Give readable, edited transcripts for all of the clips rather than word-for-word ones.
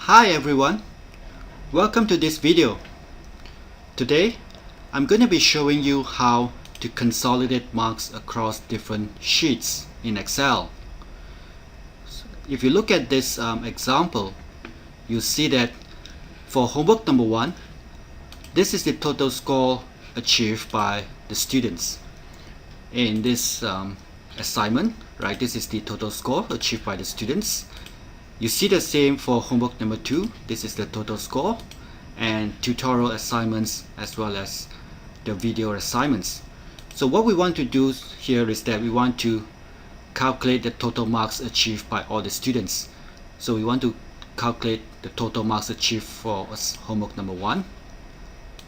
Hi everyone, welcome to this video. Today I'm going to be showing you how to consolidate marks across different sheets in Excel. If you look at this example, you see that for homework number 1, this is the total score achieved by the students. In this assignment, right, this is the total score achieved by the students. You see the same for homework number 2. This is the total score, and tutorial assignments as well as the video assignments. So what we want to do here is that we want to calculate the total marks achieved by all the students. So we want to calculate the total marks achieved for homework number 1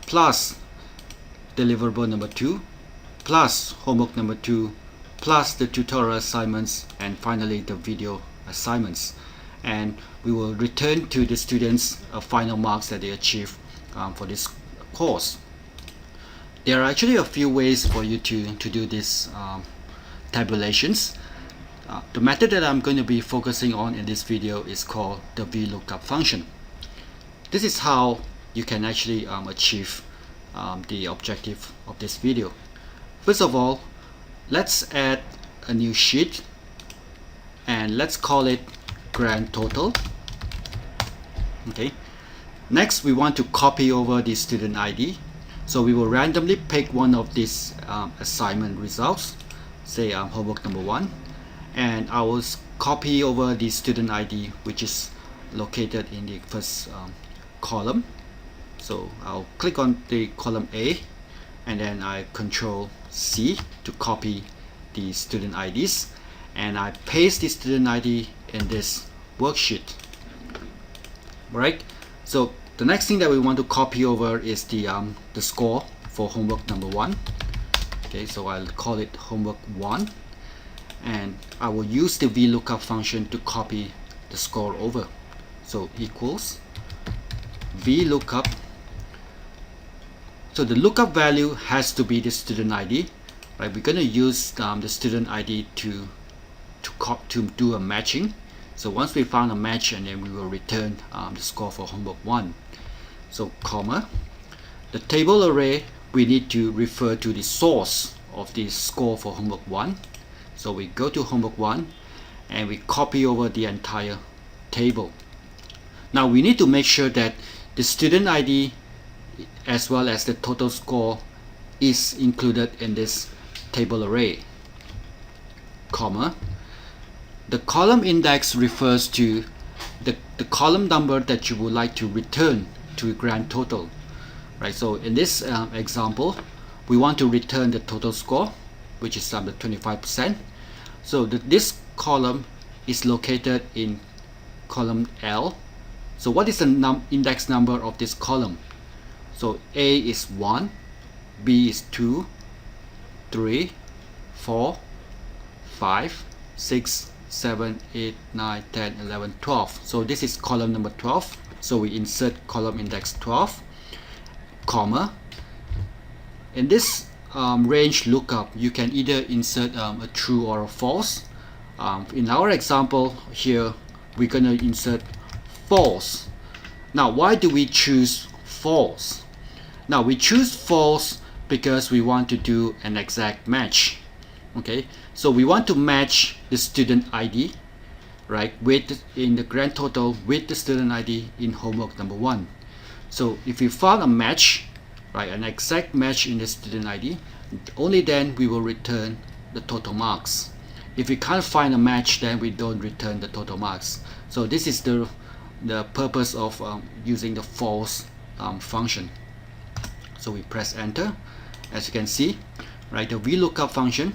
plus deliverable number 2 plus homework number 2 plus the tutorial assignments and finally the video assignments. And we will return to the students final marks that they achieve for this course. There are actually a few ways for you to do these tabulations. The method that I'm going to be focusing on in this video is called the VLOOKUP function. This is how you can actually achieve the objective of this video. First of all, let's add a new sheet and let's call it grand total. Okay. Next, we want to copy over the student ID. So we will randomly pick one of these assignment results, say homework number 1, and I will copy over the student ID, which is located in the first column. So I'll click on the column A, and then I Control C to copy the student IDs, and I paste the student ID in this worksheet. Right. So the next thing that we want to copy over is the score for homework number 1. Okay, so I'll call it homework 1, and I will use the VLOOKUP function to copy the score over. So equals VLOOKUP. So the lookup value has to be the student ID. Right, we're going to use the student ID to do a matching. So once we found a match, and then we will return the score for homework 1. So comma, the table array, we need to refer to the source of the score for homework 1. So we go to homework 1 and we copy over the entire table. Now we need to make sure that the student ID as well as the total score is included in this table array, comma. The column index refers to the column number that you would like to return to a grand total. Right, so in this example, we want to return the total score, which is the 25%. So this column is located in column L. So what is the index number of this column? So A is 1, B is 2, 3, 4, 5, 6, 7, 8, 9, 10, 11, 12. So this is column number 12. So we insert column index 12, comma. In this range lookup, you can either insert a true or a false. In our example here, we're going to insert false. Now, why do we choose false? Now, we choose false because we want to do an exact match. Okay, so we want to match the student ID, right, with in the grand total with the student ID in homework number 1. So if we found a match, right, an exact match in the student ID, only then we will return the total marks. If we can't find a match, then we don't return the total marks. So this is the purpose of using the false function. So we press enter. As you can see, right, the VLOOKUP function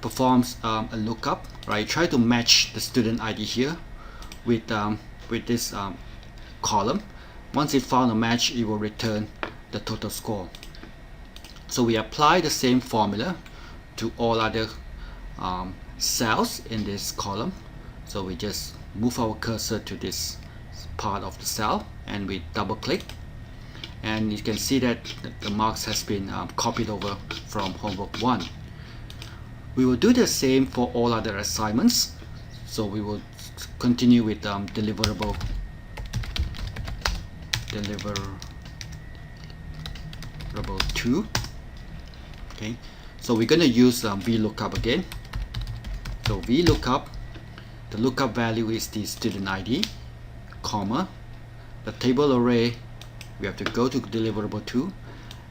performs a lookup, right? Try to match the student ID here with this column. Once it found a match, it will return the total score. So we apply the same formula to all other cells in this column. So we just move our cursor to this part of the cell and we double click, and you can see that the marks has been copied over from homework 1. We will do the same for all other assignments. So we will continue with deliverable deliverable 2. Okay, so we're going to use VLOOKUP again. So VLOOKUP, the lookup value is the student ID, comma, the table array, we have to go to deliverable 2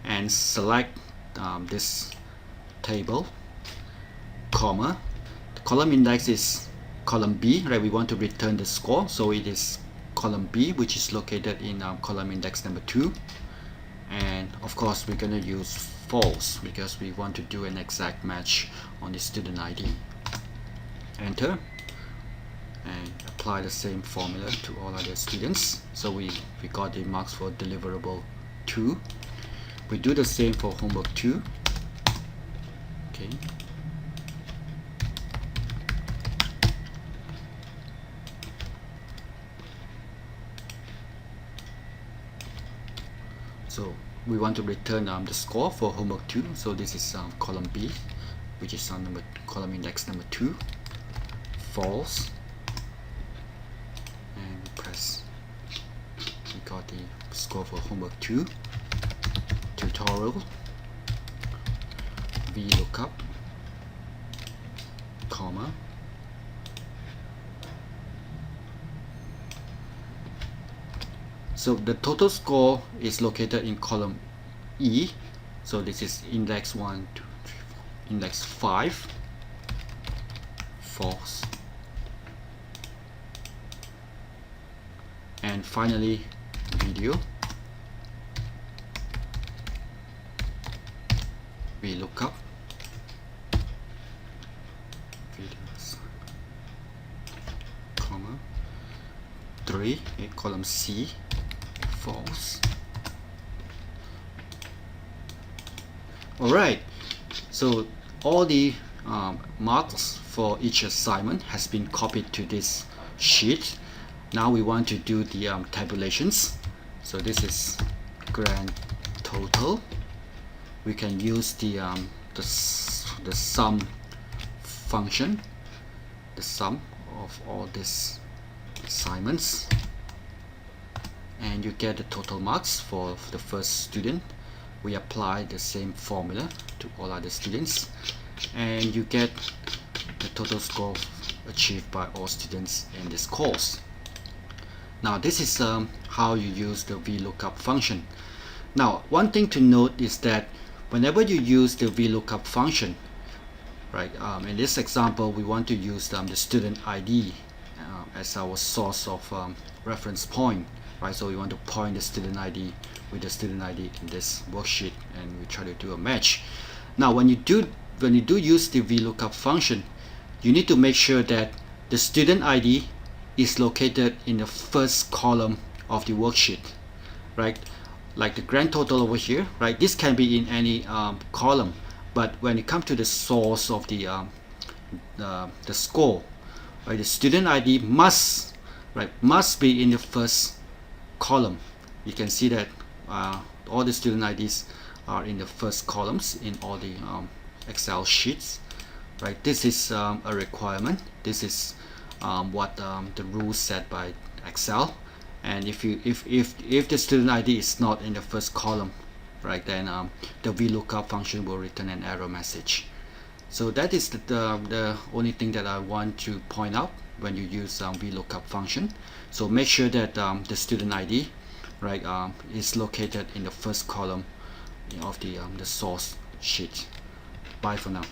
and select this table, comma, the column index is column B, right? We want to return the score, so it is column B, which is located in column index number 2, and of course we're going to use false because we want to do an exact match on the student ID. Enter, and apply the same formula to all other students. So we got the marks for deliverable 2. We do the same for homework 2. Okay. So we want to return the score for homework 2. So this is column B, which is on column index number 2. False, and we press. We got the score for homework 2. Tutorial, VLOOKUP, comma, so the total score is located in column E. So this is index 1, 2, 3, 4, index 5. False. And finally, video, VLOOKUP, videos, comma, 3, column C, false. Alright, so all the marks for each assignment has been copied to this sheet. Now we want to do the tabulations. So this is grand total. We can use the sum function, the sum of all these assignments, and you get the total marks for the first student. We apply the same formula to all other students, and you get the total score achieved by all students in this course. Now this is how you use the VLOOKUP function. Now one thing to note is that whenever you use the VLOOKUP function, right, in this example we want to use the student ID as our source of reference point, right? So we want to point the student ID with the student ID in this worksheet, and we try to do a match. Now when you do use the VLOOKUP function, you need to make sure that the student ID is located in the first column of the worksheet, right? Like the grand total over here, right? This can be in any column, but when it comes to the source of the score, right, the student ID must be in the first column. You can see that all the student IDs are in the first columns in all the Excel sheets, right? This is a requirement. This is what the rules set by Excel, and if the student ID is not in the first column, right, then the VLOOKUP function will return an error message. So that is the only thing that I want to point out when you use VLOOKUP function. So make sure that the student ID, right, is located in the first column of the source sheet. Bye for now.